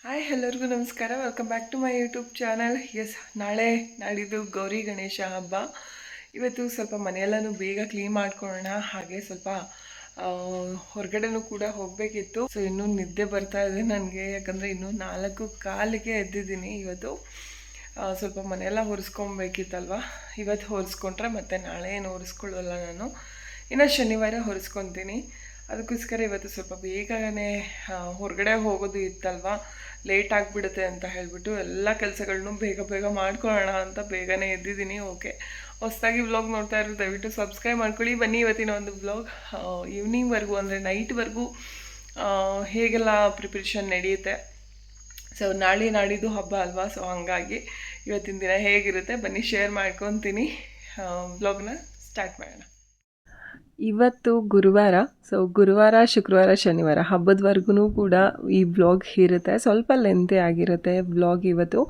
Hi ಎಲ್ಲರಿಗೂ ನಮಸ್ಕಾರ. Welcome back to my YouTube channel. ನಾಳೆ ನಾಡಿದ್ದು ಗೌರಿ ಗಣೇಶ ಹಬ್ಬ. ಇವತ್ತು ಸ್ವಲ್ಪ ಮನೆಯೆಲ್ಲನೂ ಬೇಗ ಕ್ಲೀನ್ ಮಾಡ್ಕೊಳ್ಳೋಣ. ಹಾಗೆ ಸ್ವಲ್ಪ ಹೊರಗಡೆನೂ ಕೂಡ ಹೋಗಬೇಕಿತ್ತು. ಸೊ ಇನ್ನೂ ನಿದ್ದೆ ಬರ್ತಾ ಇದೆ ನನಗೆ, ಯಾಕಂದರೆ ಇನ್ನೂ 4:15ಗೆ ಎದ್ದಿದ್ದೀನಿ. ಇವತ್ತು ಸ್ವಲ್ಪ ಮನೆಯೆಲ್ಲ ಒರೆಸ್ಕೊಬೇಕಿತ್ತಲ್ವ. ಇವತ್ತು ಒರೆಸ್ಕೊಂಡ್ರೆ ಮತ್ತು ನಾಳೆ ಏನು ಒರೆಸ್ಕೊಳ್ಳಲ್ಲ ನಾನು. ಇನ್ನು ಶನಿವಾರ ಒರೆಸ್ಕೊತೀನಿ. ಅದಕ್ಕೋಸ್ಕರ ಇವತ್ತು ಸ್ವಲ್ಪ ಬೇಗನೆ ಹೊರಗಡೆ ಹೋಗೋದು ಇತ್ತಲ್ವ, ಲೇಟ್ ಆಗಿಬಿಡುತ್ತೆ ಅಂತ ಹೇಳಿಬಿಟ್ಟು ಎಲ್ಲ ಕೆಲಸಗಳನ್ನೂ ಬೇಗ ಬೇಗ ಮಾಡ್ಕೊಳ್ಳೋಣ ಅಂತ ಬೇಗನೆ ಎದ್ದಿದ್ದೀನಿ. ಓಕೆ, ಹೊಸದಾಗಿ ವ್ಲಾಗ್ ನೋಡ್ತಾ ಇರೋದು ದಯವಿಟ್ಟು ಸಬ್ಸ್ಕ್ರೈಬ್ ಮಾಡ್ಕೊಳ್ಳಿ. ಬನ್ನಿ ಇವತ್ತಿನ ಒಂದು ವ್ಲಾಗ್ ಈವ್ನಿಂಗ್ವರೆಗೂ ಅಂದರೆ ನೈಟ್ವರೆಗೂ ಹೇಗೆಲ್ಲ ಪ್ರಿಪ್ರೇಷನ್ ನಡೆಯುತ್ತೆ. ಸೊ ನಾಳೆ ನಾಡಿದ್ದು ಹಬ್ಬ ಅಲ್ವಾ, ಸೊ ಹಾಗಾಗಿ ಇವತ್ತಿನ ದಿನ ಹೇಗಿರುತ್ತೆ ಬನ್ನಿ ಶೇರ್ ಮಾಡ್ಕೊತೀನಿ. ವ್ಲಾಗ್ನ ಸ್ಟಾರ್ಟ್ ಮಾಡೋಣ. ಇವತ್ತು ಗುರುವಾರ. ಸೊ ಗುರುವಾರ, ಶುಕ್ರವಾರ, ಶನಿವಾರ ಹಬ್ಬದವರೆಗೂ ಕೂಡ ಈ ವ್ಲಾಗ್ ಇರುತ್ತೆ. ಸ್ವಲ್ಪ ಲೆಂತೆ ಆಗಿರುತ್ತೆ ವ್ಲಾಗ್ ಇವತ್ತು,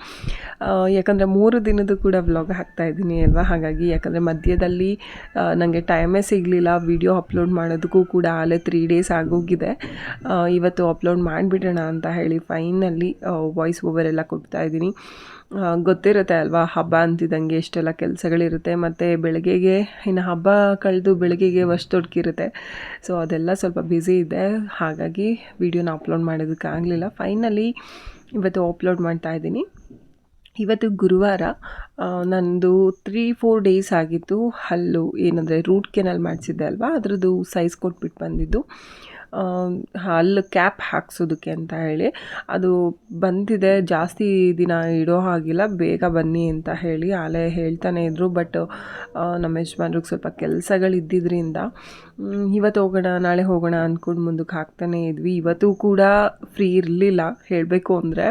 ಯಾಕಂದರೆ 3 ದಿನದ್ದು ಕೂಡ ವ್ಲಾಗ್ ಹಾಕ್ತಾಯಿದ್ದೀನಿ ಅಲ್ವಾ. ಹಾಗಾಗಿ ಯಾಕಂದರೆ ಮಧ್ಯದಲ್ಲಿ ನನಗೆ ಟೈಮೇ ಸಿಗಲಿಲ್ಲ ವಿಡಿಯೋ ಅಪ್ಲೋಡ್ ಮಾಡೋದಕ್ಕೂ ಕೂಡ. ಅಲ್ಲೇ 3 ಡೇಸ್ ಆಗೋಗಿದೆ. ಇವತ್ತು ಅಪ್ಲೋಡ್ ಮಾಡಿಬಿಡೋಣ ಅಂತ ಹೇಳಿ ಫೈನಲ್ಲಿ ವಾಯ್ಸ್ ಓವರ್ ಎಲ್ಲ ಕೊಡ್ತಾಯಿದ್ದೀನಿ. ಗೊತ್ತಿರುತ್ತೆ ಅಲ್ವಾ, ಹಬ್ಬ ಅಂತಿದ್ದಂಗೆ ಎಷ್ಟೆಲ್ಲ ಕೆಲಸಗಳಿರುತ್ತೆ. ಮತ್ತು ಬೆಳಗ್ಗೆಗೆ ಇನ್ನು ಹಬ್ಬ ಕಳೆದು ಬೆಳಗ್ಗೆಗೆ ತೊಡಕಿರುತ್ತೆ. ಸೊ ಅದೆಲ್ಲ ಸ್ವಲ್ಪ ಬ್ಯುಸಿ ಇದೆ, ಹಾಗಾಗಿ ವಿಡಿಯೋನ ಅಪ್ಲೋಡ್ ಮಾಡೋದಕ್ಕಾಗಲಿಲ್ಲ. ಫೈನಲಿ ಇವತ್ತು ಅಪ್ಲೋಡ್ ಮಾಡ್ತಾಯಿದ್ದೀನಿ. ಇವತ್ತು ಗುರುವಾರ. ನಂದು 3-4 ಡೇಸ್ ಆಗಿತ್ತು ಹಲ್ಲು ಏನಂದರೆ ರೂಟ್ ಕೆನಲ್ ಮಾಡಿಸಿದ್ದೆ ಅಲ್ವಾ, ಅದರದ್ದು ಸೈಜ್ ಕೊಟ್ಬಿಟ್ಟು ಬಂದಿದ್ದು. ಹಲ್ಲು ಕ್ಯಾಪ್ ಹಾಕ್ಸೋದಕ್ಕೆ ಅಂತ ಹೇಳಿ ಅದು ಬಂದಿದೆ. ಜಾಸ್ತಿ ದಿನ ಇಡೋ ಹಾಗಿಲ್ಲ, ಬೇಗ ಬನ್ನಿ ಅಂತ ಹೇಳಿ ಆಲೇ ಹೇಳ್ತಾನೆ ಇದ್ದರು. ಬಟ್ ನಮ್ಮ ಯಜಮಾನ್ರಿಗೆ ಸ್ವಲ್ಪ ಕೆಲಸಗಳಿದ್ದಿದ್ದರಿಂದ ಇವತ್ತು ಹೋಗೋಣ ನಾಳೆ ಹೋಗೋಣ ಅಂದ್ಕೊಂಡು ಮುಂದಕ್ಕೆ ಹಾಕ್ತಾನೆ ಇದ್ವಿ. ಇವತ್ತು ಕೂಡ ಫ್ರೀ ಇರಲಿಲ್ಲ. ಹೇಳಬೇಕು ಅಂದರೆ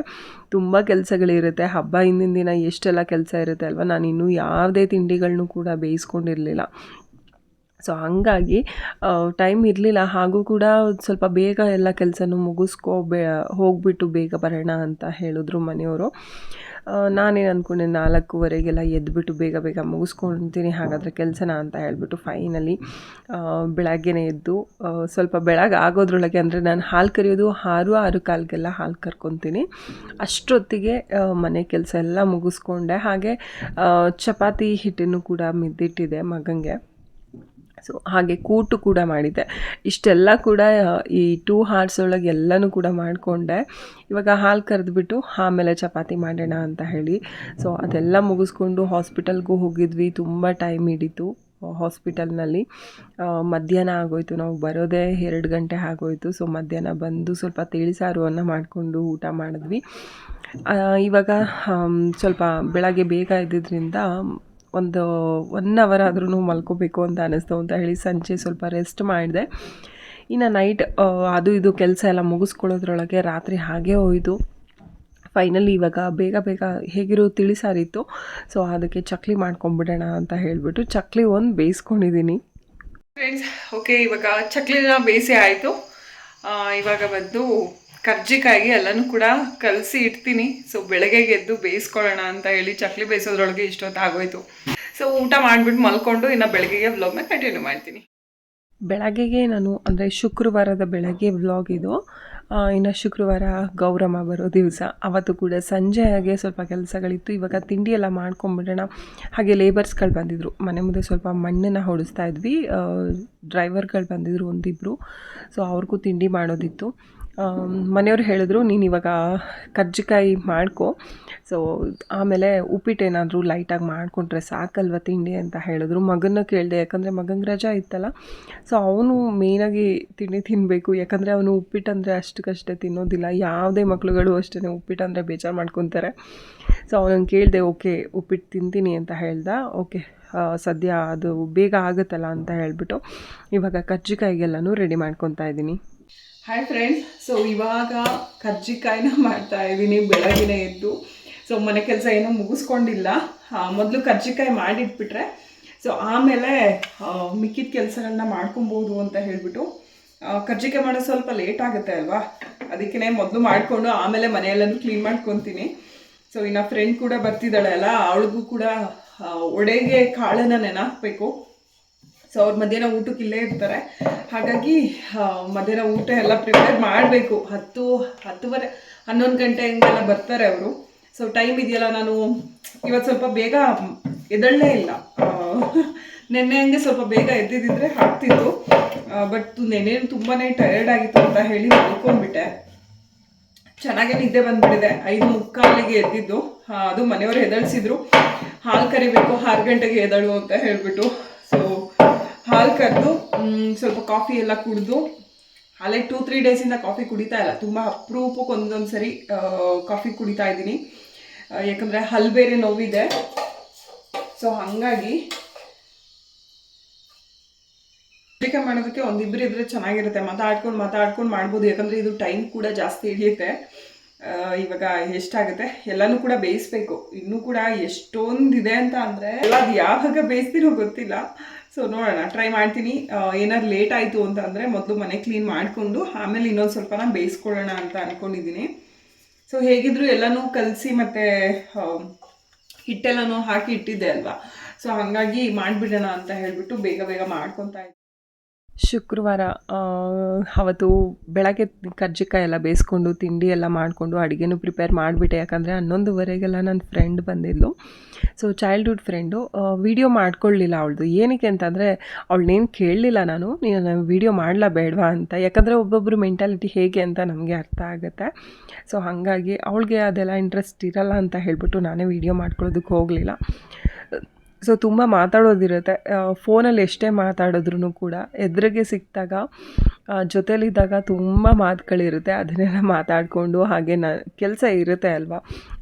ತುಂಬ ಕೆಲಸಗಳಿರುತ್ತೆ. ಹಬ್ಬ ಹಿಂದಿನ ದಿನ ಎಷ್ಟೆಲ್ಲ ಕೆಲಸ ಇರುತ್ತೆ ಅಲ್ವ. ನಾನು ಇನ್ನೂ ಯಾವುದೇ ತಿಂಡಿಗಳನ್ನೂ ಕೂಡ ಬೇಯಿಸ್ಕೊಂಡಿರಲಿಲ್ಲ. ಸೊ ಹಾಗಾಗಿ ಟೈಮ್ ಇರಲಿಲ್ಲ. ಹಾಗೂ ಕೂಡ ಸ್ವಲ್ಪ ಬೇಗ ಎಲ್ಲ ಕೆಲಸನೂ ಹೋಗ್ಬಿಟ್ಟು ಬೇಗ ಬರೋಣ ಅಂತ ಹೇಳಿದ್ರು ಮನೆಯವರು. ನಾನೇನು ಅಂದ್ಕೊಂಡೆ 4:15ಗೆಲ್ಲ ಎದ್ಬಿಟ್ಟು ಬೇಗ ಬೇಗ ಮುಗಿಸ್ಕೊಳ್ತೀನಿ ಹಾಗಾದರೆ ಕೆಲಸನ ಅಂತ ಹೇಳಿಬಿಟ್ಟು ಫೈನಲಿ ಬೆಳಗ್ಗೆನೇ ಎದ್ದು ಸ್ವಲ್ಪ ಬೆಳಗ್ಗೆ ಆಗೋದ್ರೊಳಗೆ, ಅಂದರೆ ನಾನು ಹಾಲು ಕರೆಯೋದು 6-6:15ಗೆಲ್ಲ ಹಾಲು ಕರ್ಕೊತೀನಿ. ಅಷ್ಟೊತ್ತಿಗೆ ಮನೆ ಕೆಲಸ ಎಲ್ಲ ಮುಗಿಸ್ಕೊಂಡೆ. ಹಾಗೆ ಚಪಾತಿ ಹಿಟ್ಟನ್ನು ಕೂಡ ಮಿದ್ದಿಟ್ಟಿದೆ ಮಗನಿಗೆ. ಸೊ ಹಾಗೆ ಕೂಟು ಕೂಡ ಮಾಡಿದ್ದೆ. ಇಷ್ಟೆಲ್ಲ ಕೂಡ ಈ 2 hours ಒಳಗೆ ಎಲ್ಲನೂ ಕೂಡ ಮಾಡಿಕೊಂಡೆ. ಇವಾಗ ಹಾಲು ಕರೆದ್ಬಿಟ್ಟು ಆಮೇಲೆ ಚಪಾತಿ ಮಾಡೋಣ ಅಂತ ಹೇಳಿ ಸೊ ಅದೆಲ್ಲ ಮುಗಿಸ್ಕೊಂಡು ಹಾಸ್ಪಿಟಲ್ಗೂ ಹೋಗಿದ್ವಿ. ತುಂಬ ಟೈಮ್ ಹಿಡಿತು ಹಾಸ್ಪಿಟಲ್ನಲ್ಲಿ. ಮಧ್ಯಾಹ್ನ ಆಗೋಯಿತು, ನಾವು ಬರೋದೇ 2 ಗಂಟೆ ಆಗೋಯಿತು. ಸೊ ಮಧ್ಯಾಹ್ನ ಬಂದು ಸ್ವಲ್ಪ ತಿಳಿಸಾರು ಅನ್ನ ಮಾಡಿಕೊಂಡು ಊಟ ಮಾಡಿದ್ವಿ. ಇವಾಗ ಸ್ವಲ್ಪ ಬೆಳಗ್ಗೆ ಬೇಗ ಇದ್ದಿದ್ದರಿಂದ ಒಂದು 1 hour ಆದ್ರೂ ಮಲ್ಕೋಬೇಕು ಅಂತ ಅನ್ನಿಸ್ತು ಅಂತ ಹೇಳಿ ಸಂಜೆ ಸ್ವಲ್ಪ ರೆಸ್ಟ್ ಮಾಡಿದೆ. ಇನ್ನು ನೈಟ್ ಅದು ಇದು ಕೆಲಸ ಎಲ್ಲ ಮುಗಿಸ್ಕೊಳ್ಳೋದ್ರೊಳಗೆ ರಾತ್ರಿ ಹಾಗೆ ಹೋಯಿತು. ಫೈನಲಿ ಇವಾಗ ಬೇಗ ಬೇಗ ಹೇಗಿರೋ ತಿಳಿಸಾರಿತ್ತು. ಸೊ ಅದಕ್ಕೆ ಚಕ್ಲಿ ಮಾಡ್ಕೊಂಬಿಡೋಣ ಅಂತ ಹೇಳಿಬಿಟ್ಟು ಚಕ್ಲಿ ಒಂದು ಬೇಯಿಸ್ಕೊಂಡಿದ್ದೀನಿ ಫ್ರೆಂಡ್ಸ್. ಓಕೆ, ಇವಾಗ ಚಕ್ಲಿನ ಬೇಯಿಸಿ ಆಯಿತು. ಇವಾಗ ಬಂದು ಕರ್ಜಿಕಾಯಿಗೆ ಎಲ್ಲನೂ ಕೂಡ ಕಲಸಿ ಇಡ್ತೀನಿ. ಸೊ ಬೆಳಗ್ಗೆಗೆ ಎದ್ದು ಬೇಯಿಸ್ಕೊಳ್ಳೋಣ ಅಂತ ಹೇಳಿ ಚಕ್ಲಿ ಬೇಯಿಸೋದ್ರೊಳಗೆ ಇಷ್ಟೊತ್ತು ಆಗೋಯ್ತು. ಸೊ ಊಟ ಮಾಡಿಬಿಟ್ಟು ಮಲ್ಕೊಂಡು ಇನ್ನು ಬೆಳಗ್ಗೆಗೆ ವ್ಲಾಗ್ನ ಕಂಟಿನ್ಯೂ ಮಾಡ್ತೀನಿ. ಬೆಳಗ್ಗೆಗೆ ನಾನು ಅಂದರೆ ಶುಕ್ರವಾರದ ಬೆಳಗ್ಗೆ ವ್ಲಾಗ್ ಇದು. ಇನ್ನು ಶುಕ್ರವಾರ ಗೌರಮ್ಮ ಬರೋ ದಿವಸ. ಅವತ್ತು ಕೂಡ ಸಂಜೆ ಹಾಗೆ ಸ್ವಲ್ಪ ಕೆಲಸಗಳಿತ್ತು. ಇವಾಗ ತಿಂಡಿ ಎಲ್ಲ ಮಾಡ್ಕೊಂಬಿಡೋಣ. ಹಾಗೆ ಲೇಬರ್ಸ್ಗಳು ಬಂದಿದ್ದರು ಮನೆ ಮುಂದೆ, ಸ್ವಲ್ಪ ಮಣ್ಣನ್ನು ಹೊಡಿಸ್ತಾ ಇದ್ವಿ. ಡ್ರೈವರ್ಗಳು ಬಂದಿದ್ದರು ಒಂದಿಬ್ಬರು. ಸೊ ಅವ್ರಿಗೂ ತಿಂಡಿ ಮಾಡೋದಿತ್ತು. ಮನೆಯವ್ರು ಹೇಳಿದ್ರು, ನೀನು ಇವಾಗ ಕರ್ಜಿಕಾಯಿ ಮಾಡ್ಕೊ, ಸೊ ಆಮೇಲೆ ಉಪ್ಪಿಟ್ಟೇನಾದರೂ ಲೈಟಾಗಿ ಮಾಡಿಕೊಂಡ್ರೆ ಸಾಕಲ್ವ ತಿಂಡಿ ಅಂತ ಹೇಳಿದ್ರು. ಮಗನ ಕೇಳಿದೆ, ಯಾಕಂದರೆ ಮಗನಿಗೆ ರಜಾ ಇತ್ತಲ್ಲ. ಸೊ ಅವನು ಮೇಯ್ನಾಗಿ ತಿಂಡಿ ತಿನ್ನಬೇಕು, ಯಾಕಂದರೆ ಅವನು ಉಪ್ಪಿಟ್ಟಂದರೆ ಅಷ್ಟಕ್ಕಷ್ಟೇ ತಿನ್ನೋದಿಲ್ಲ. ಯಾವುದೇ ಮಕ್ಳುಗಳು ಅಷ್ಟೇ ಉಪ್ಪಿಟ್ಟಂದರೆ ಬೇಜಾರು ಮಾಡ್ಕೊತಾರೆ. ಸೊ ಅವನನ್ನು ಕೇಳಿದೆ, ಓಕೆ ಉಪ್ಪಿಟ್ಟು ತಿಂತೀನಿ ಅಂತ ಹೇಳ್ದ. ಓಕೆ ಸದ್ಯ ಅದು ಬೇಗ ಆಗುತ್ತಲ್ಲ ಅಂತ ಹೇಳಿಬಿಟ್ಟು ಇವಾಗ ಕರ್ಜಿಕಾಯಿಗೆಲ್ಲನೂ ರೆಡಿ ಮಾಡ್ಕೊತಾ ಇದ್ದೀನಿ. ಹಾಯ್ ಫ್ರೆಂಡ್ಸ್, ಸೊ ಇವಾಗ ಕರ್ಜಿಕಾಯಿನ ಮಾಡ್ತಾ ಇದ್ದೀನಿ ಬೆಳಗಿನ ಎದ್ದು. ಸೊ ಮನೆ ಕೆಲಸ ಏನೂ ಮುಗಿಸ್ಕೊಂಡಿಲ್ಲ. ಮೊದಲು ಕರ್ಜಿಕಾಯಿ ಮಾಡಿಟ್ಬಿಟ್ರೆ ಸೊ ಆಮೇಲೆ ಮಿಕ್ಕಿದ ಕೆಲಸಗಳನ್ನ ಮಾಡ್ಕೊಬೋದು ಅಂತ ಹೇಳಿಬಿಟ್ಟು. ಕರ್ಜಿಕಾಯಿ ಮಾಡೋದು ಸ್ವಲ್ಪ ಲೇಟ್ ಆಗುತ್ತೆ ಅಲ್ವಾ, ಅದಕ್ಕೇ ಮೊದಲು ಮಾಡಿಕೊಂಡು ಆಮೇಲೆ ಮನೆಯೆಲ್ಲನೂ ಕ್ಲೀನ್ ಮಾಡ್ಕೊತೀನಿ. ಸೊ ಇನ್ನು ಫ್ರೆಂಡ್ ಕೂಡ ಬರ್ತಿದ್ದಾಳೆ ಅಲ್ಲ, ಅವಳಿಗೂ ಕೂಡ ಒಡೆಗೆ ಕಾಳನ್ನು ನೆನಹಾಕಬೇಕು. ಸೊ ಅವ್ರು ಮಧ್ಯಾಹ್ನ ಊಟಕ್ಕೆ ಇಲ್ಲೇ ಇರ್ತಾರೆ. ಹಾಗಾಗಿ ಮಧ್ಯಾಹ್ನ ಊಟ ಎಲ್ಲ ಪ್ರಿಪೇರ್ ಮಾಡಬೇಕು. 10-10:30 11 ಗಂಟೆ ಹಂಗೆಲ್ಲ ಬರ್ತಾರೆ ಅವರು. ಸೊ ಟೈಮ್ ಇದೆಯಲ್ಲ, ನಾನು ಇವತ್ತು ಸ್ವಲ್ಪ ಬೇಗ ಎದ್ದೇಳಲೇ ಇಲ್ಲ. ನೆನ್ನೆ ಹಂಗೆ ಸ್ವಲ್ಪ ಬೇಗ ಎದ್ದಿದ್ದಿದ್ರೆ ಆಗ್ತಿತ್ತು, ಬಟ್ ನೆನ್ನೆ ತುಂಬಾ ಟಯರ್ಡ್ ಆಗಿತ್ತು ಅಂತ ಹೇಳಿ ಮಲ್ಕೊಂಡ್ಬಿಟ್ಟೆ. ಚೆನ್ನಾಗೇ ನಿದ್ದೆ ಬಂದ್ಬಿಟ್ಟಿದೆ. 5:45ಗೆ ಎದ್ದಿದ್ದು. ಅದು ಮನೆಯವರು ಎದಳಿಸಿದ್ರು, ಹಾಲು ಕರಿಬೇಕು 6 ಗಂಟೆಗೆ ಎದಳು ಅಂತ ಹೇಳಿಬಿಟ್ಟು. ಸೊ ಹಾಲು ಕರೆದು ಸ್ವಲ್ಪ ಕಾಫಿ ಎಲ್ಲ ಕುಡಿದು, ಅಲ್ಲೇ 2-3 ಡೇಸಿಂದ ಕಾಫಿ ಕುಡಿತಾ ಇಲ್ಲ. ತುಂಬ ಅಪರೂಪಕ್ಕೆ ಒಂದೊಂದು ಸರಿ ಕಾಫಿ ಕುಡಿತಾ ಇದ್ದೀನಿ, ಯಾಕಂದರೆ ಹಲ್ಲು ಬೇರೆ ನೋವಿದೆ. ಸೊ ಹಾಗಾಗಿ ಅಡುಗೆ ಮಾಡೋದಕ್ಕೆ ಒಂದಿಬ್ಬರು ಇದ್ರೆ ಚೆನ್ನಾಗಿರುತ್ತೆ, ಮಾತಾಡ್ಕೊಂಡು ಮಾಡ್ಬೋದು. ಯಾಕಂದರೆ ಇದು ಟೈಮ್ ಕೂಡ ಜಾಸ್ತಿ ಹಿಡಿಯುತ್ತೆ. ಇವಾಗ ಎಷ್ಟಾಗುತ್ತೆ ಎಲ್ಲನೂ ಕೂಡ ಬೇಯಿಸ್ಬೇಕು. ಇನ್ನೂ ಕೂಡ ಎಷ್ಟೊಂದಿದೆ ಅಂತ ಅಂದರೆ ಎಲ್ಲ ಅದು ಯಾವಾಗ ಬೇಯಿಸ್ತೀರೋ ಗೊತ್ತಿಲ್ಲ. ಸೊ ನೋಡೋಣ, ಟ್ರೈ ಮಾಡ್ತೀನಿ. ಏನಾದ್ರು ಲೇಟ್ ಆಯಿತು ಅಂತ ಅಂದರೆ ಮೊದಲು ಮನೆ ಕ್ಲೀನ್ ಮಾಡಿಕೊಂಡು ಆಮೇಲೆ ಇನ್ನೊಂದು ಸ್ವಲ್ಪನ ಬೇಯಿಸ್ಕೊಳ್ಳೋಣ ಅಂತ ಅಂದ್ಕೊಂಡಿದ್ದೀನಿ. ಸೊ ಹೇಗಿದ್ರು ಎಲ್ಲನೂ ಕಲಸಿ ಮತ್ತು ಹಿಟ್ಟೆಲ್ಲನೂ ಹಾಕಿ ಇಟ್ಟಿದ್ದೆ ಅಲ್ವಾ. ಸೊ ಹಾಗಾಗಿ ಮಾಡಿಬಿಡೋಣ ಅಂತ ಹೇಳಿಬಿಟ್ಟು ಬೇಗ ಬೇಗ ಮಾಡ್ಕೊತಾ ಇದ್ದೆ. ಶುಕ್ರವಾರ ಅವತ್ತು ಬೆಳಗ್ಗೆ ಕರ್ಜಿಕಾಯಿ ಎಲ್ಲ ಬೇಯಿಸ್ಕೊಂಡು ತಿಂಡಿ ಎಲ್ಲ ಮಾಡಿಕೊಂಡು ಅಡುಗೆನೂ ಪ್ರಿಪೇರ್ ಮಾಡಿಬಿಟ್ಟೆ. ಯಾಕಂದರೆ 11:15ಗೆಲ್ಲ ನನ್ನ ಫ್ರೆಂಡ್ ಬಂದಿದ್ಲು. So childhood friend. ವೀಡಿಯೋ ಮಾಡ್ಕೊಳ್ಳಿಲ್ಲ ಅವಳದು. ಏನಕ್ಕೆ ಅಂತಂದರೆ ಅವಳನ್ನೇನು ಕೇಳಲಿಲ್ಲ ನೀನು ವೀಡಿಯೋ ಮಾಡಲಾ ಬೇಡವಾ ಅಂತ. ಯಾಕಂದರೆ ಒಬ್ಬೊಬ್ಬರು ಮೆಂಟಾಲಿಟಿ ಹೇಗೆ ಅಂತ ನಮಗೆ ಅರ್ಥ ಆಗುತ್ತೆ. ಸೊ ಹಾಗಾಗಿ ಅವಳಿಗೆ ಅದೆಲ್ಲ ಇಂಟ್ರೆಸ್ಟ್ ಇರಲ್ಲ ಅಂತ ಹೇಳಿಬಿಟ್ಟು ನಾನೇ ವೀಡಿಯೋ ಮಾಡ್ಕೊಳ್ಳೋದಕ್ಕೆ ಹೋಗಲಿಲ್ಲ. ಸೊ ತುಂಬ ಮಾತಾಡೋದಿರುತ್ತೆ. ಫೋನಲ್ಲಿ ಎಷ್ಟೇ ಮಾತಾಡಿದ್ರೂ ಕೂಡ ಎದುರಿಗೆ ಸಿಕ್ಕಿದಾಗ ಜೊತೇಲಿದ್ದಾಗ ತುಂಬ ಮಾತುಗಳಿರುತ್ತೆ. ಅದನ್ನೆಲ್ಲ ಮಾತಾಡಿಕೊಂಡು ಹಾಗೆ ಕೆಲಸ ಇರುತ್ತೆ ಅಲ್ವಾ,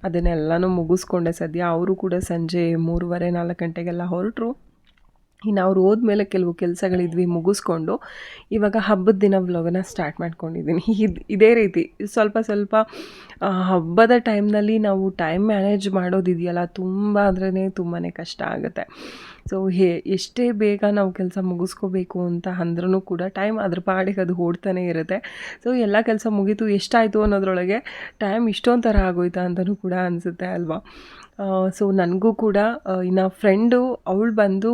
ಅದನ್ನೆಲ್ಲನೂ ಮುಗಿಸ್ಕೊಂಡೆ ಸದ್ಯ. ಅವರು ಕೂಡ ಸಂಜೆ 3:30-4 ಗಂಟೆಗೆಲ್ಲ ಹೊರಟರು. ಇನ್ನು ಅವ್ರು ಹೋದ್ಮೇಲೆ ಕೆಲವು ಕೆಲಸಗಳಿದ್ವಿ ಮುಗಿಸ್ಕೊಂಡು ಇವಾಗ ಹಬ್ಬದ ದಿನ ವ್ಲಾಗನ್ನ ಸ್ಟಾರ್ಟ್ ಮಾಡ್ಕೊಂಡಿದ್ದೀನಿ. ಇದೇ ರೀತಿ ಸ್ವಲ್ಪ ಸ್ವಲ್ಪ ಹಬ್ಬದ ಟೈಮ್ನಲ್ಲಿ ನಾವು ಟೈಮ್ ಮ್ಯಾನೇಜ್ ಮಾಡೋದಿದೆಯಲ್ಲ, ತುಂಬ ಅಂದ್ರೆ ತುಂಬಾ ಕಷ್ಟ ಆಗುತ್ತೆ. ಸೊ ಎಷ್ಟೇ ಬೇಗ ನಾವು ಕೆಲಸ ಮುಗಿಸ್ಕೋಬೇಕು ಅಂತ ಅಂದ್ರೂ ಕೂಡ ಟೈಮ್ ಅದ್ರ ಪಾಡಿಗೆ ಅದು ಓಡ್ತಾನೆ ಇರುತ್ತೆ. ಸೊ ಎಲ್ಲ ಕೆಲಸ ಮುಗೀತು ಎಷ್ಟಾಯಿತು ಅನ್ನೋದ್ರೊಳಗೆ ಟೈಮ್ ಇಷ್ಟೊಂದು ಥರ ಆಗೋಯ್ತಾ ಅಂತಲೂ ಕೂಡ ಅನಿಸುತ್ತೆ ಅಲ್ವಾ. ಸೊ ನನಗೂ ಕೂಡ ಇನ್ನು ಫ್ರೆಂಡು ಅವಳು ಬಂದು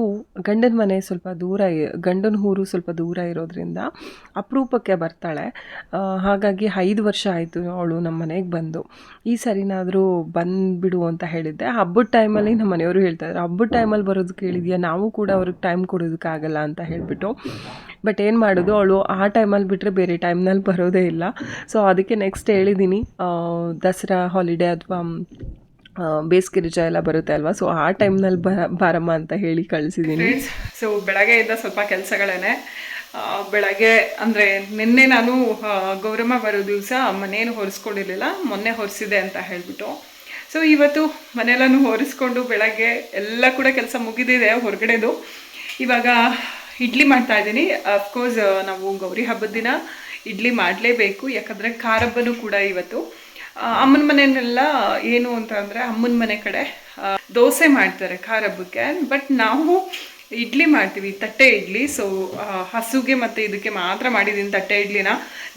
ಗಂಡನ ಮನೆ ಸ್ವಲ್ಪ ದೂರ, ಗಂಡನ ಊರು ಸ್ವಲ್ಪ ದೂರ ಇರೋದ್ರಿಂದ ಅಪರೂಪಕ್ಕೆ ಬರ್ತಾಳೆ. ಹಾಗಾಗಿ 5 ವರ್ಷ ಆಯಿತು ಅವಳು ನಮ್ಮ ಮನೆಗೆ ಬಂದು. ಈ ಸರಿನಾದರೂ ಬಂದುಬಿಡು ಅಂತ ಹೇಳಿದ್ದೆ. ಹಬ್ಬದ ಟೈಮಲ್ಲಿ ನಮ್ಮ ಮನೆಯವರು ಹೇಳ್ತಾಯಿದ್ರು, ಹಬ್ಬದ ಟೈಮಲ್ಲಿ ಬರೋದು ಕೇಳಿದ್ಯಾ, ನಾವು ಕೂಡ ಅವ್ರಿಗೆ ಟೈಮ್ ಕೊಡೋದಕ್ಕಾಗಲ್ಲ ಅಂತ ಹೇಳಿಬಿಟ್ಟು. ಬಟ್ ಏನು ಮಾಡೋದು, ಅವಳು ಆ ಟೈಮಲ್ಲಿ ಬಿಟ್ಟರೆ ಬೇರೆ ಟೈಮ್ನಲ್ಲಿ ಬರೋದೇ ಇಲ್ಲ. ಸೊ ಅದಕ್ಕೆ ನೆಕ್ಸ್ಟ್ ಹೇಳಿದ್ದೀನಿ, ದಸರಾ ಹಾಲಿಡೇ ಅಥವಾ ಬೇಸಿಗೆ ರಜೆ ಎಲ್ಲ ಬರುತ್ತೆ ಅಲ್ವಾ, ಸೊ ಆ ಟೈಮ್ನಲ್ಲಿ ಬಾರಮ್ಮ ಅಂತ ಹೇಳಿ ಕಳಿಸಿದ್ದೀನಿ. ಸೊ ಬೆಳಗ್ಗೆಯಿಂದ ಸ್ವಲ್ಪ ಕೆಲಸಗಳೇ. ಬೆಳಗ್ಗೆ ಅಂದರೆ ನಿನ್ನೆ ನಾನು ಗೌರಮ್ಮ ಬರೋ ದಿವಸ ಮನೇನು ಹೊರಿಸ್ಕೊಂಡಿರಲಿಲ್ಲ, ಮೊನ್ನೆ ಹೊರಿಸಿದೆ ಅಂತ ಹೇಳಿಬಿಟ್ಟು. ಸೊ ಇವತ್ತು ಮನೆಯೆಲ್ಲನೂ ಹೊರಿಸ್ಕೊಂಡು ಬೆಳಗ್ಗೆ ಎಲ್ಲ ಕೂಡ ಕೆಲಸ ಮುಗಿದಿದೆ ಹೊರಗಡೆದು. ಇವಾಗ ಇಡ್ಲಿ ಮಾಡ್ತಾಯಿದ್ದೀನಿ. ಅಫ್ಕೋರ್ಸ್ ನಾವು ಗೌರಿ ಹಬ್ಬದ ದಿನ ಇಡ್ಲಿ ಮಾಡಲೇಬೇಕು, ಯಾಕಂದರೆ ಖಾರ ಹಬ್ಬನೂ ಕೂಡ ಇವತ್ತು. ಅಮ್ಮನ ಮನೆಯಲ್ಲೆಲ್ಲ ಏನು ಅಂತ ಅಂದರೆ ಅಮ್ಮನ ಮನೆ ಕಡೆ ದೋಸೆ ಮಾಡ್ತಾರೆ ಖಾರ ಹಬ್ಬಕ್ಕೆ, ಬಟ್ ನಾವು ಇಡ್ಲಿ ಮಾಡ್ತೀವಿ, ತಟ್ಟೆ ಇಡ್ಲಿ. ಸೊ ಹಸುಗೆ ಮತ್ತು ಇದಕ್ಕೆ ಮಾತ್ರ ಮಾಡಿದ್ದೀನಿ ತಟ್ಟೆ ಇಡ್ಲಿನ.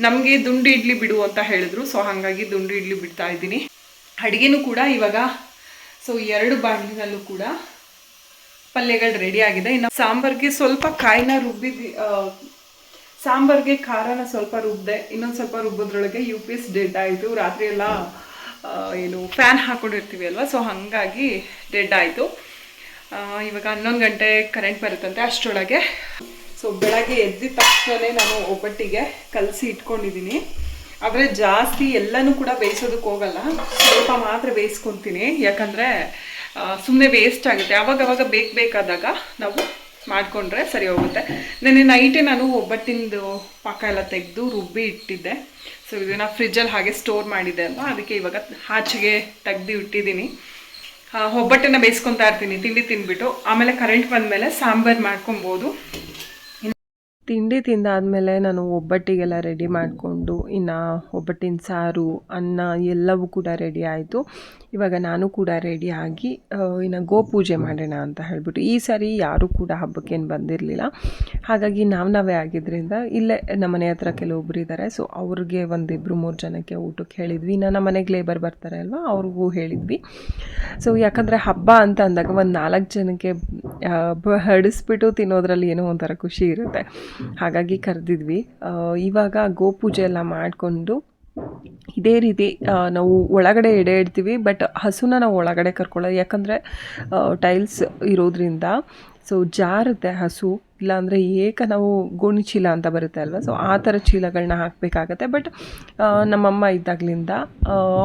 ನಮಗೆ ದುಂಡು ಇಡ್ಲಿ ಬಿಡು ಅಂತ ಹೇಳಿದ್ರು, ಸೊ ಹಾಗಾಗಿ ದುಂಡು ಇಡ್ಲಿ ಬಿಡ್ತಾ ಇದ್ದೀನಿ. ಅಡುಗೆನೂ ಕೂಡ ಇವಾಗ ಸೊ 2 ಬಾಣಲಿನಲ್ಲೂ ಕೂಡ ಪಲ್ಯಗಳು ರೆಡಿ ಆಗಿದೆ. ಇನ್ನು ಸಾಂಬಾರಿಗೆ ಸ್ವಲ್ಪ ಕಾಯಿನ ಸಾಂಬಾರಿಗೆ ಖಾರನ ಸ್ವಲ್ಪ ರುಬ್ಬಿದೆ. ಇನ್ನೊಂದು ಸ್ವಲ್ಪ ರುಬ್ಬೋದ್ರೊಳಗೆ UPS ಡೆಡ್ ಆಯಿತು. ರಾತ್ರಿ ಎಲ್ಲ ಏನು ಫ್ಯಾನ್ ಹಾಕ್ಕೊಂಡಿರ್ತೀವಿ ಅಲ್ವಾ, ಸೊ ಹಾಗಾಗಿ ಡೆಡ್ ಆಯಿತು. ಇವಾಗ 11 ಗಂಟೆ ಕರೆಂಟ್ ಬರುತ್ತಂತೆ, ಅಷ್ಟರೊಳಗೆ. ಸೊ ಬೆಳಗ್ಗೆ ಎದ್ದಿದ ತಕ್ಷಣ ನಾನು ಒಬ್ಬಟ್ಟಿಗೆ ಕಲಸಿ ಇಟ್ಕೊಂಡಿದ್ದೀನಿ. ಆದರೆ ಜಾಸ್ತಿ ಎಲ್ಲನೂ ಕೂಡ ಬೇಯಿಸೋದಕ್ಕೆ ಹೋಗಲ್ಲ, ಸ್ವಲ್ಪ ಮಾತ್ರ ಬೇಯಿಸ್ಕೊತೀನಿ. ಯಾಕಂದರೆ ಸುಮ್ಮನೆ ವೇಸ್ಟ್ ಆಗುತ್ತೆ. ಆವಾಗವಾಗ ಬೇಕಾದಾಗ ನಾವು ಮಾಡಿಕೊಂಡ್ರೆ ಸರಿ ಹೋಗುತ್ತೆ. ನೆನ್ನೆ ನೈಟೇ ನಾನು ಒಬ್ಬಟ್ಟಿಂದು ಪಾಕ ಎಲ್ಲ ತೆಗೆದು ರುಬ್ಬಿ ಇಟ್ಟಿದ್ದೆ. ಸೊ ಇದನ್ನು ಫ್ರಿಜ್ಜಲ್ಲಿ ಹಾಗೆ ಸ್ಟೋರ್ ಮಾಡಿದ್ದೆ ಅಲ್ವಾ, ಅದಕ್ಕೆ ಇವಾಗ ಆಚೆಗೆ ತೆಗ್ದು ಇಟ್ಟಿದ್ದೀನಿ. ಒಬ್ಬಟ್ಟನ್ನು ಬೇಯಿಸ್ಕೊತಾ ಇರ್ತೀನಿ ತಿಂಡಿ ತಿಂದ್ಬಿಟ್ಟು. ಆಮೇಲೆ ಕರೆಂಟ್ ಬಂದಮೇಲೆ ಸಾಂಬಾರು ಮಾಡ್ಕೊಬೋದು. ತಿಂಡಿ ತಿಂದಾದಮೇಲೆ ನಾನು ಒಬ್ಬಟ್ಟಿಗೆಲ್ಲ ರೆಡಿ ಮಾಡಿಕೊಂಡು ಇನ್ನು ಒಬ್ಬಟ್ಟಿನ ಸಾರು, ಅನ್ನ ಎಲ್ಲವೂ ಕೂಡ ರೆಡಿ ಆಯಿತು. ಇವಾಗ ನಾನು ಕೂಡ ರೆಡಿಯಾಗಿ ಇನ್ನು ಗೋಪೂಜೆ ಮಾಡೋಣ ಅಂತ ಹೇಳಿಬಿಟ್ಟು. ಈ ಸಾರಿ ಯಾರೂ ಕೂಡ ಹಬ್ಬಕ್ಕೇನು ಬಂದಿರಲಿಲ್ಲ, ಹಾಗಾಗಿ ನಾವೇ ಆಗಿದ್ದರಿಂದ ಇಲ್ಲೇ ನಮ್ಮ ಮನೆ ಹತ್ರ ಕೆಲವೊಬ್ರು ಇದ್ದಾರೆ. ಸೊ ಅವ್ರಿಗೆ 1-2-3 ಜನಕ್ಕೆ ಊಟಕ್ಕೆ ಹೇಳಿದ್ವಿ. ಇನ್ನು ನಮ್ಮ ಮನೆಗೆ ಲೇಬರ್ ಬರ್ತಾರೆ ಅಲ್ವಾ, ಅವ್ರಿಗೂ ಹೇಳಿದ್ವಿ. ಸೊ ಯಾಕಂದರೆ ಹಬ್ಬ ಅಂತ ಅಂದಾಗ 4 ಜನಕ್ಕೆ ಹಡಿಸ್ಬಿಟ್ಟು ತಿನ್ನೋದ್ರಲ್ಲಿ ಏನೋ ಒಂಥರ ಖುಷಿ ಇರುತ್ತೆ, ಹಾಗಾಗಿ ಕರೆದಿದ್ವಿ. ಇವಾಗ ಗೋಪೂಜೆ ಎಲ್ಲ ಮಾಡಿಕೊಂಡು ಇದೇ ರೀತಿ ನಾವು ಒಳಗಡೆ ಎಡೆ ಇಡ್ತೀವಿ, ಬಟ್ ಹಸುನ ನಾವು ಒಳಗಡೆ ಕರ್ಕೊಳ್ಳೋದು, ಯಾಕಂದರೆ ಟೈಲ್ಸ್ ಇರೋದ್ರಿಂದ ಸೊ ಜಾರುತ್ತೆ ಹಸು. ಇಲ್ಲಾಂದರೆ ನಾವು ಗೋಣಿ ಚೀಲ ಅಂತ ಬರುತ್ತೆ ಅಲ್ವ, ಸೊ ಆ ಥರ ಚೀಲಗಳನ್ನ ಹಾಕಬೇಕಾಗತ್ತೆ. ಬಟ್ ನಮ್ಮಮ್ಮ ಇದ್ದಾಗಲಿಂದ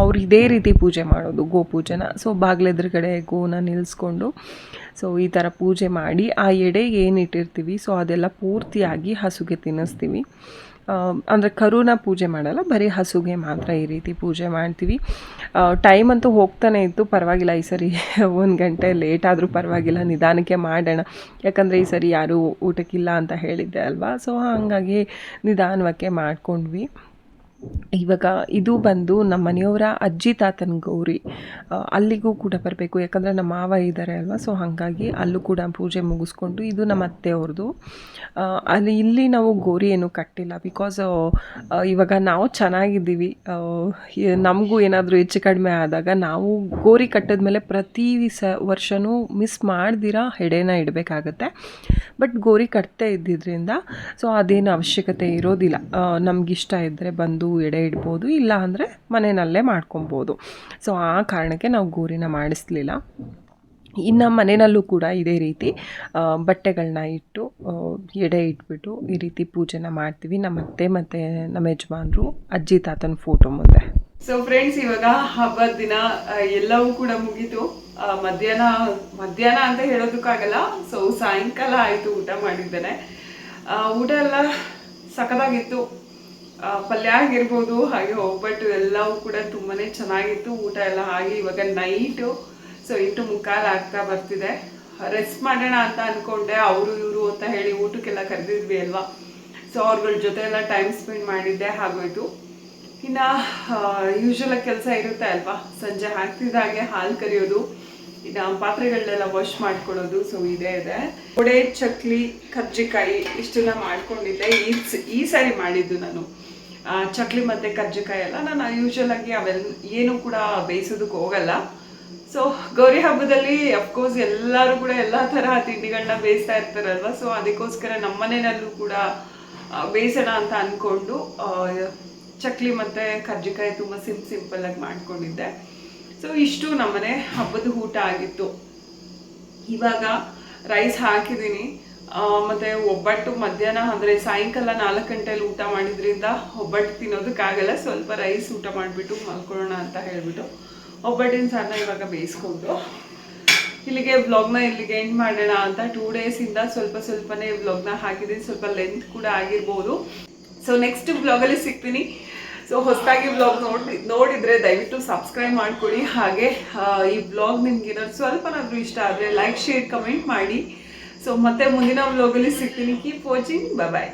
ಅವ್ರು ಇದೇ ರೀತಿ ಪೂಜೆ ಮಾಡೋದು, ಗೋ ಪೂಜೆನ. ಸೊ ಬಾಗಿಲೆದುರುಗಡೆ ಗೋನ ನಿಲ್ಲಿಸ್ಕೊಂಡು ಸೊ ಈ ಥರ ಪೂಜೆ ಮಾಡಿ ಆ ಎಡೆ ಏನಿಟ್ಟಿರ್ತೀವಿ ಸೊ ಅದೆಲ್ಲ ಪೂರ್ತಿಯಾಗಿ ಹಸುಗೆ ತಿನ್ನಿಸ್ತೀವಿ. ಅಂದರೆ ಕರುನ ಪೂಜೆ ಮಾಡಲ್ಲ, ಬರೀ ಹಸುಗೆ ಮಾತ್ರ ಈ ರೀತಿ ಪೂಜೆ ಮಾಡ್ತೀವಿ. ಟೈಮ್ ಅಂತೂ ಹೋಗ್ತಾನೆ ಇತ್ತು, ಪರವಾಗಿಲ್ಲ ಈ ಸರಿ 1 ಗಂಟೆ ಲೇಟ್ ಆದರೂ ಪರವಾಗಿಲ್ಲ, ನಿಧಾನಕ್ಕೆ ಮಾಡೋಣ. ಯಾಕಂದರೆ ಈ ಸರಿ ಯಾರೂ ಊಟಕ್ಕಿಲ್ಲ ಅಂತ ಹೇಳಿದ್ದೆ ಅಲ್ವಾ, ಸೊ ಹಾಗಾಗಿ ನಿಧಾನಕ್ಕೆ ಮಾಡ್ಕೊಂಡ್ವಿ. ಇವಾಗ ಇದು ಬಂದು ನಮ್ಮ ಮನೆಯವರ ಅಜ್ಜಿ ತಾತನ ಗೌರಿ, ಅಲ್ಲಿಗೂ ಕೂಡ ಬರಬೇಕು, ಯಾಕಂದರೆ ನಮ್ಮ ಮಾವ ಇದ್ದಾರೆ ಅಲ್ವಾ, ಸೊ ಹಾಗಾಗಿ ಅಲ್ಲೂ ಕೂಡ ಪೂಜೆ ಮುಗಿಸ್ಕೊಂಡು. ಇದು ನಮ್ಮ ಅತ್ತೆಯವ್ರದ್ದು. ಇಲ್ಲಿ ನಾವು ಗೋರಿ ಏನು ಕಟ್ಟಿಲ್ಲ, ಬಿಕಾಸ್ ಇವಾಗ ನಾವು ಚೆನ್ನಾಗಿದ್ದೀವಿ. ನಮಗೂ ಏನಾದರೂ ಹೆಚ್ಚು ಕಡಿಮೆ ಆದಾಗ ನಾವು ಗೋರಿ ಕಟ್ಟಿದ್ಮೇಲೆ ಪ್ರತಿ ವರ್ಷವೂ ಮಿಸ್ ಮಾಡ್ದಿರಾ ಹೆಡೆನ ಇಡಬೇಕಾಗತ್ತೆ. ಬಟ್ ಗೋರಿ ಕಟ್ತೇ ಇದ್ದಿದ್ದರಿಂದ ಸೊ ಅದೇನು ಅವಶ್ಯಕತೆ ಇರೋದಿಲ್ಲ. ನಮಗಿಷ್ಟ ಇದ್ದರೆ ಬಂದು ಎಡೆ ಇಡ್ಬೋದು, ಇಲ್ಲ ಅಂದರೆ ಮನೆಯಲ್ಲೇ ಮಾಡ್ಕೊಬೋದು. ಸೊ ಆ ಕಾರಣಕ್ಕೆ ನಾವು ಗೋರಿನ ಮಾಡಿಸ್ಲಿಲ್ಲ. ಇನ್ನು ಮನೆಯಲ್ಲೂ ಕೂಡ ಇದೇ ರೀತಿ ಬಟ್ಟೆಗಳನ್ನ ಇಟ್ಟು ಎಡೆ ಇಟ್ಬಿಟ್ಟು ಈ ರೀತಿ ಪೂಜೆನ ಮಾಡ್ತೀವಿ, ನಮ್ಮ ಅತ್ತೆ ಮತ್ತು ನಮ್ಮ ಯಜಮಾನರು ಅಜ್ಜಿ ತಾತನ ಫೋಟೋ ಮುಂದೆ. ಸೊ ಫ್ರೆಂಡ್ಸ್, ಇವಾಗ ಹಬ್ಬದ ದಿನ ಎಲ್ಲವೂ ಕೂಡ ಮುಗೀತು. ಮಧ್ಯಾಹ್ನ ಅಂತ ಹೇಳೋದಕ್ಕಾಗಲ್ಲ, ಸೊ ಸಾಯಂಕಾಲ ಆಯಿತು ಊಟ ಮಾಡಿದ್ದೇನೆ. ಊಟ ಎಲ್ಲ ಸಖತ್ತಾಗಿತ್ತು. ಪಲ್ಯ ಆಗಿರ್ಬೋದು, ಹಾಗೆ ಒಬ್ಬಟ್ಟು ಎಲ್ಲವೂ ಕೂಡ ತುಂಬಾ ಚೆನ್ನಾಗಿತ್ತು. ಊಟ ಎಲ್ಲ ಆಗಿ ಇವಾಗ ನೈಟು ಸೊ 8:45 ಆಗ್ತಾ ಬರ್ತಿದೆ. ರೆಸ್ಟ್ ಮಾಡೋಣ ಅಂತ ಅಂದ್ಕೊಂಡೆ, ಅವರು ಇವರು ಅಂತ ಹೇಳಿ ಊಟಕ್ಕೆಲ್ಲ ಕರೆದಿದ್ವಿ ಅಲ್ವಾ, ಸೊ ಅವ್ರಗಳ ಜೊತೆ ಎಲ್ಲ ಟೈಮ್ ಸ್ಪೆಂಡ್ ಮಾಡಿದ್ದೆ ಆಗೋಯ್ತು. ಇನ್ನು ಯೂಶ್ವಲಾಗಿ ಕೆಲಸ ಇರುತ್ತೆ ಅಲ್ವಾ, ಸಂಜೆ ಹಾಕ್ತಿದ್ದಾಗೆ ಹಾಲು ಕರಿಯೋದು, ಇನ್ನು ಪಾತ್ರೆಗಳನ್ನೆಲ್ಲ ವಾಶ್ ಮಾಡ್ಕೊಳ್ಳೋದು, ಸೊ ಇದೇ ಇದೆ. ವಡೆ, ಚಕ್ಲಿ, ಕರ್ಜಿಕಾಯಿ ಇಷ್ಟನ್ನ ಮಾಡ್ಕೊಂಡಿದ್ದೆ. ಈ ಸಾರಿ ಮಾಡಿದ್ದು ನಾನು ಚಕ್ಲಿ ಮತ್ತು ಕರ್ಜಿಕಾಯಿ ಎಲ್ಲ ನಾನು ಯೂಶ್ವಲಾಗಿ ಏನು ಕೂಡ ಬೇಯಿಸೋದಕ್ಕೆ ಹೋಗಲ್ಲ. ಸೊ ಗೌರಿ ಹಬ್ಬದಲ್ಲಿ ಅಫ್ಕೋರ್ಸ್ ಎಲ್ಲರೂ ಕೂಡ ಎಲ್ಲ ಥರ ತಿಂಡಿಗಳನ್ನ ಬೇಯಿಸ್ತಾ ಇರ್ತಾರಲ್ವ, ಸೊ ಅದಕ್ಕೋಸ್ಕರ ನಮ್ಮ ಮನೆಯಲ್ಲೂ ಕೂಡ ಬೇಯಿಸೋಣ ಅಂತ ಅಂದ್ಕೊಂಡು ಚಕ್ಲಿ ಮತ್ತು ಕರ್ಜಿಕಾಯಿ ತುಂಬ ಸಿಂಪಲ್ಲಾಗಿ ಮಾಡ್ಕೊಂಡಿದ್ದೆ. ಸೊ ಇಷ್ಟು ನಮ್ಮನೆ ಹಬ್ಬದ ಊಟ ಆಗಿತ್ತು. ಇವಾಗ ರೈಸ್ ಹಾಕಿದ್ದೀನಿ, ಮತ್ತು ಒಬ್ಬಟ್ಟು ಮಧ್ಯಾಹ್ನ ಅಂದರೆ ಸಾಯಂಕಾಲ 4 ಗಂಟೆಯಲ್ಲಿ ಊಟ ಮಾಡಿದ್ರಿಂದ ಒಬ್ಬಟ್ಟು ತಿನ್ನೋದಕ್ಕಾಗಲ್ಲ, ಸ್ವಲ್ಪ ರೈಸ್ ಊಟ ಮಾಡಿಬಿಟ್ಟು ಮಲ್ಕೊಳ್ಳೋಣ ಅಂತ ಹೇಳಿಬಿಟ್ಟು ಒಬ್ಬಟ್ಟಿನ ಸಾರನ್ನ ಇವಾಗ ಬೇಯಿಸ್ಕೊಂಡು ಇಲ್ಲಿಗೆ ವ್ಲಾಗ್ನ ಎಂಡ್ ಮಾಡೋಣ ಅಂತ 2 ಡೇಸಿಂದ ಸ್ವಲ್ಪನೇ ವ್ಲಾಗ್ನ ಹಾಕಿದ್ದೀನಿ. ಸ್ವಲ್ಪ ಲೆಂತ್ ಕೂಡ ಆಗಿರ್ಬೋದು. ಸೊ ನೆಕ್ಸ್ಟ್ ವ್ಲಾಗಲ್ಲಿ ಸಿಗ್ತೀನಿ. ಸೊ ಹೊಸದಾಗಿ ವ್ಲಾಗ್ ನೋಡಿದರೆ ದಯವಿಟ್ಟು ಸಬ್ಸ್ಕ್ರೈಬ್ ಮಾಡ್ಕೊಳ್ಳಿ. ಹಾಗೆ ಈ ವ್ಲಾಗ್ ನಿಮ್ಗೆ ಏನಾದ್ರು ಸ್ವಲ್ಪನಾದರೂ ಇಷ್ಟ ಆದರೆ ಲೈಕ್, ಶೇರ್, ಕಮೆಂಟ್ ಮಾಡಿ. ಸೊ ಮತ್ತೆ ಮುಂದಿನ ವ್ಲಾಗಲ್ಲಿ ಸಿಗ್ತೀನಿ. ಕೀಪ್ ವಾಚಿಂಗ್, ಬಾಯ್.